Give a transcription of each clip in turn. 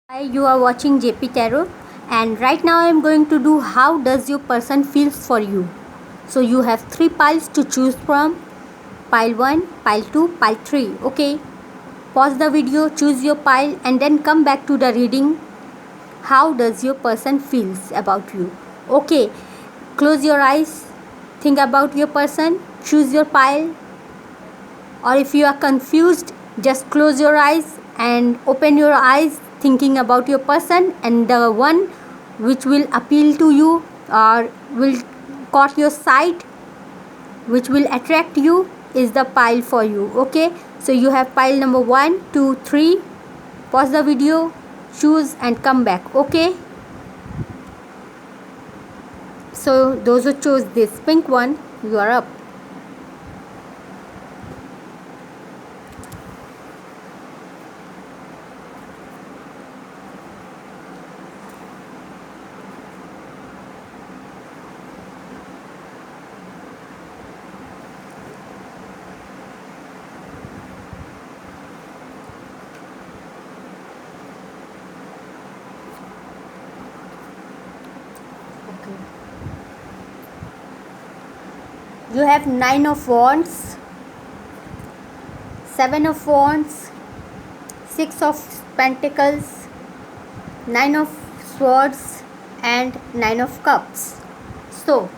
Hi, you are watching JP Tarot, and right now I am going to do how does your person feels for you. So you have three piles to choose from, pile 1, pile 2, pile 3. Okay, pause the video, choose your pile, and then come back to the reading. How does your person feels about you? Okay, close your eyes, think about your person, choose your pile, or if you are confused, just close your eyes and open your eyes thinking about your person, and the one which will appeal to you or will caught your sight, which will attract you, is the pile for you. Okay, so you have pile number 1 2 3. Pause the video, choose and come back. Okay, so those who chose this pink one, you are up. Okay, you have 9 of wands, 7 of wands, 6 of pentacles, 9 of swords, and 9 of cups. So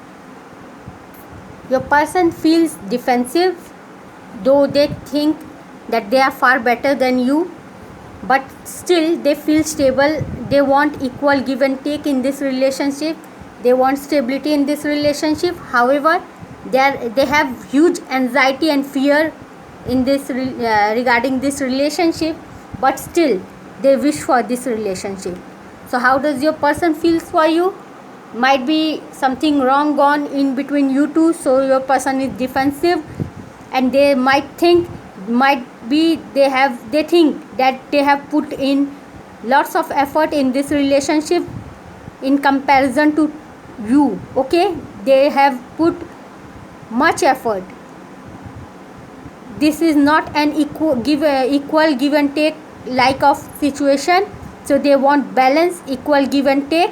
your person feels defensive, though they think that they are far better than you, but still they feel stable. They want equal give and take in this relationship. They want stability in this relationship. However, they have huge anxiety and fear in this regarding this relationship, but still they wish for this relationship. So how does your person feels for you? Might be something wrong gone in between you two, so your person is defensive, and they might be they think that they have put in lots of effort in this relationship in comparison to you. Okay, they have put much effort. This is not an equal give and take like of situation, so they want balance, equal give and take,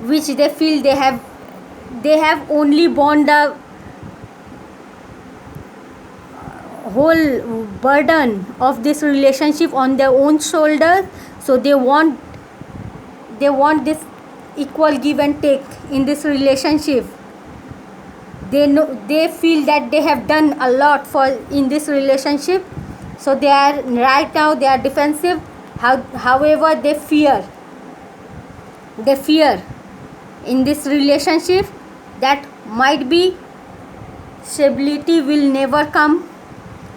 which they feel they have only borne the whole burden of this relationship on their own shoulders. So they want this equal give and take in this relationship. They feel that they have done a lot for in this relationship, so they are right now they are defensive. However, they fear in this relationship that might be stability will never come,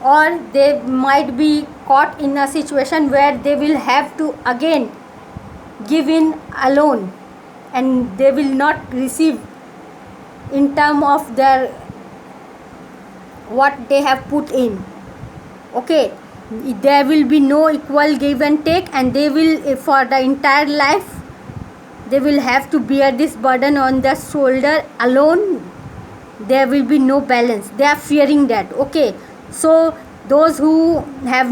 or they might be caught in a situation where they will have to again give in alone, and they will not receive in term of their what they have put in. Okay, there will be no equal give and take, and they will for the entire life they will have to bear this burden on their shoulder alone. There will be no balance. They are fearing that. Okay, so those who have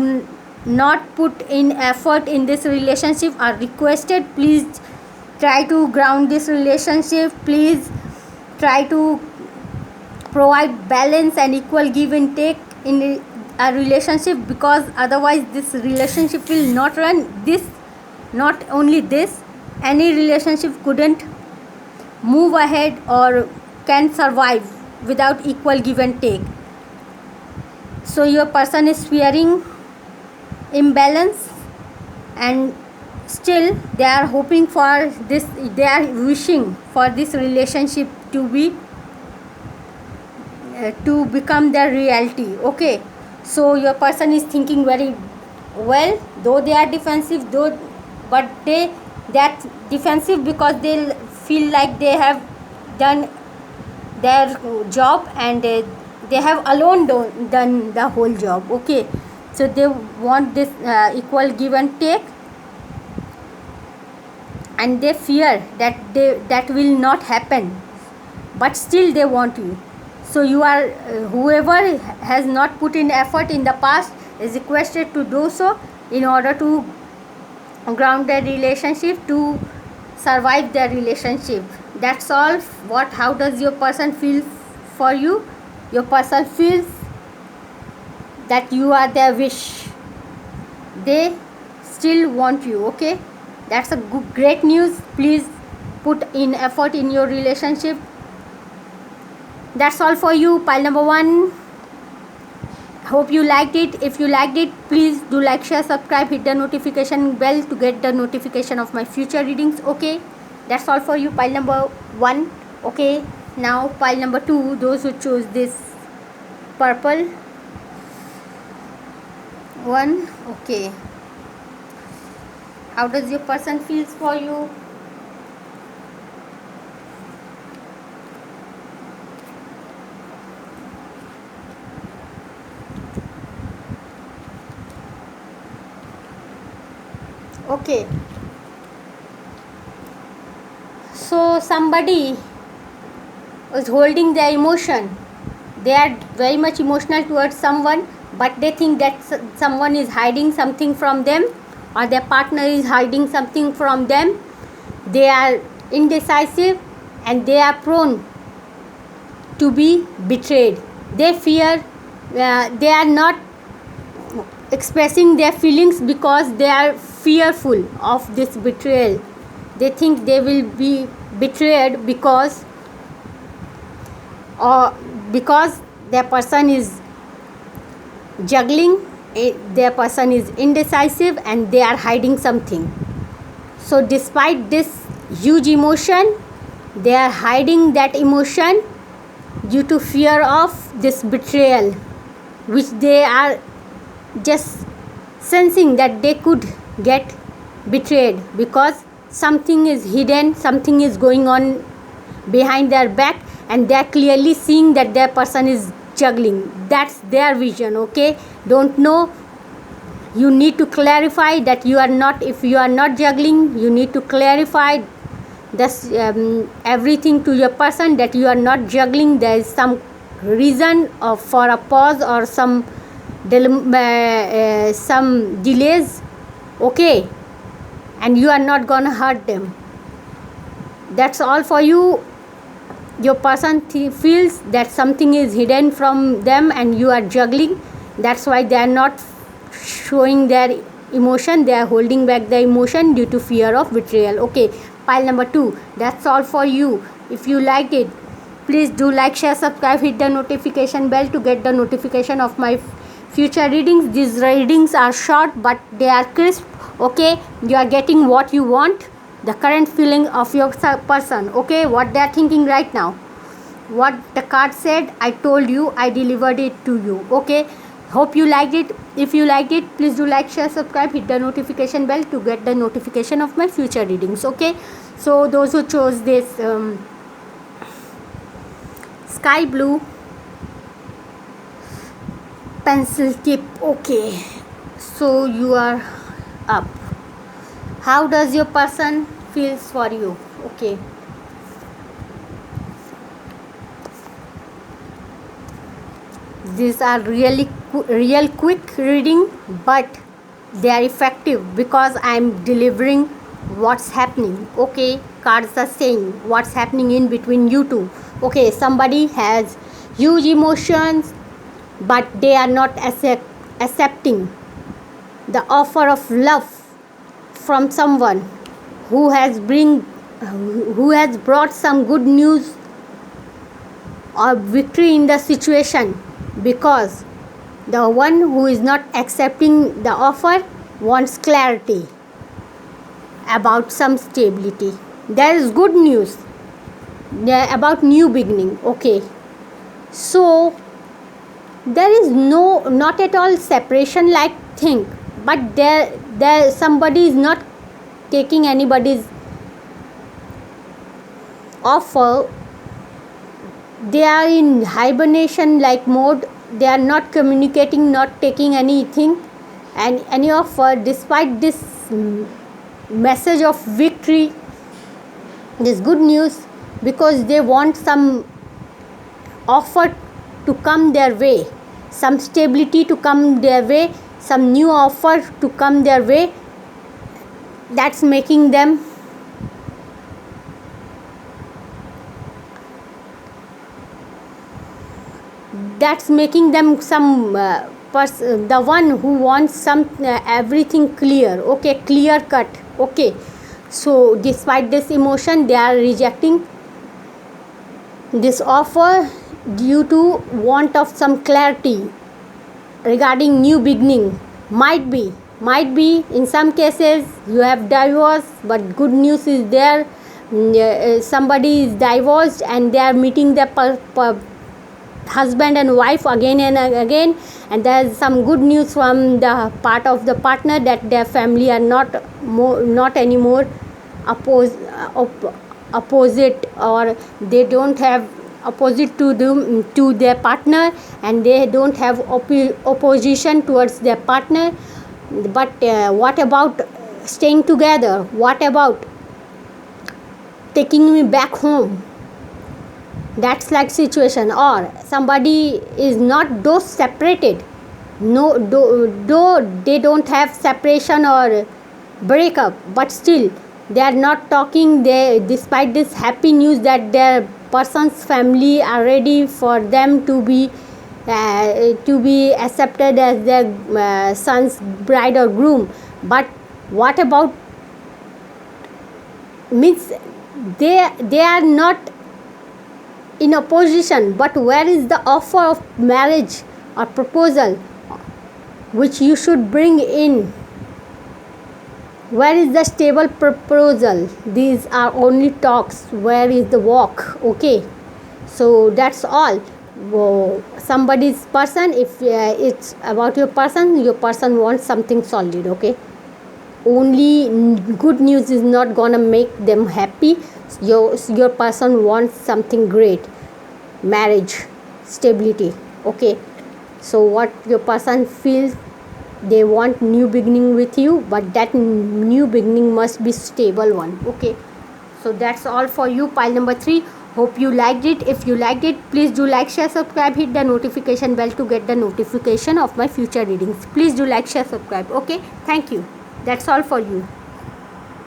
not put in effort in this relationship are requested, please try to ground this relationship. Please try to provide balance and equal give and take in a relationship, because otherwise this relationship will not run. This, not only this, any relationship couldn't move ahead or can survive without equal give and take. So your person is fearing imbalance, and still they are hoping for this, they are wishing for this relationship to become their reality. Okay, so your person is thinking very well, though they are defensive, but that defensive because they feel like they have done their job, and they have alone done the whole job. Okay, so they want this equal give and take, and they fear that will not happen, but still they want you. So you are whoever has not put in effort in the past is requested to do so in order to grounded relationship to survive their relationship. That's all. How does your person feel for you? Your person feels that you are their wish. They still want you. Okay, that's a great news. Please put in effort in your relationship. That's all for you, pile number 1. Hope you liked it. If you liked it, please do like, share, subscribe, hit the notification bell to get the notification of my future readings. Okay, that's all for you, pile number 1. Okay, now pile number 2, those who chose this purple one. Okay, how does your person feels for you? Okay, so somebody is holding their emotion. They are very much emotional towards someone, but they think that someone is hiding something from them, or their partner is hiding something from them. They are indecisive and they are prone to be betrayed. They fear, they are not expressing their feelings because they are fearful of this betrayal. They think they will be betrayed because their person is juggling, their person is indecisive, and they are hiding something. So despite this huge emotion, they are hiding that emotion due to fear of this betrayal, which they are just sensing that they could get betrayed because something is hidden, something is going on behind their back, and they are clearly seeing that their person is juggling. That's their vision. Okay, don't know, you need to clarify that you are not, if you are not juggling, you need to clarify this everything to your person, that you are not juggling. There is some reason for a pause or some delays. Okay, and you are not gonna hurt them. That's all for you. Your person feels that something is hidden from them and you are juggling. That's why they are not showing their emotion. They are holding back the emotion due to fear of betrayal. Okay, pile number 2, that's all for you. If you liked it, please do like, share, subscribe, hit the notification bell to get the notification of my future readings. These readings are short but they are crisp. Okay, you are getting what you want, the current feeling of your person. Okay, what they are thinking right now, what the card said, I told you, I delivered it to you. Okay, hope you liked it. If you liked it, please do like, share, subscribe, hit the notification bell to get the notification of my future readings. Okay, so those who chose this sky blue pencil tip. Okay, so you are up. How does your person feels for you? Okay, these are real quick reading, but they are effective because I am delivering what's happening. Okay, cards are saying what's happening in between you two. Okay, somebody has huge emotions, but they are not accepting the offer of love from someone who has brought some good news or victory in the situation, because the one who is not accepting the offer wants clarity about some stability. There is good news about new beginning. Okay, so there is not at all separation like thing, but there somebody is not taking anybody's offer. They are in hibernation like mode. They are not communicating, not taking anything and any offer, despite this message of victory, this good news, because they want some offer to come their way, some stability to come their way, some new offer to come their way. that's making them some the one who wants some everything clear, okay, clear cut, okay. So despite this emotion, they are rejecting this offer due to want of some clarity regarding new beginning. Might be in some cases you have divorced, but good news is there. Somebody is divorced and they are meeting their husband and wife again and again, and there is some good news from the part of the partner that their family are not anymore opposite, or they don't have opposite to their partner, and they don't have opposition towards their partner. But what about staying together? What about taking me back home? That's like situation. Or somebody is not those separated, no, though they don't have separation or breakup, but still they are not talking. They, despite this happy news that their person's family are ready for them to be accepted as their son's bride or groom. But what about, means they are not in opposition, but where is the offer of marriage or proposal which you should bring in? Where is the stable proposal? These are only talks. Where is the walk? Okay, so that's all. Somebody's person, if it's about your person wants something solid, okay. Only good news is not gonna make them happy. Your person wants something great, marriage, stability, okay. So what your person feels, they want new beginning with you, but that new beginning must be stable one, okay. So that's all for you, pile number 3. Hope you liked it. If you liked it, please do like, share, subscribe, hit the notification bell to get the notification of my future readings. Please do like, share, subscribe, okay. Thank you. That's all for you.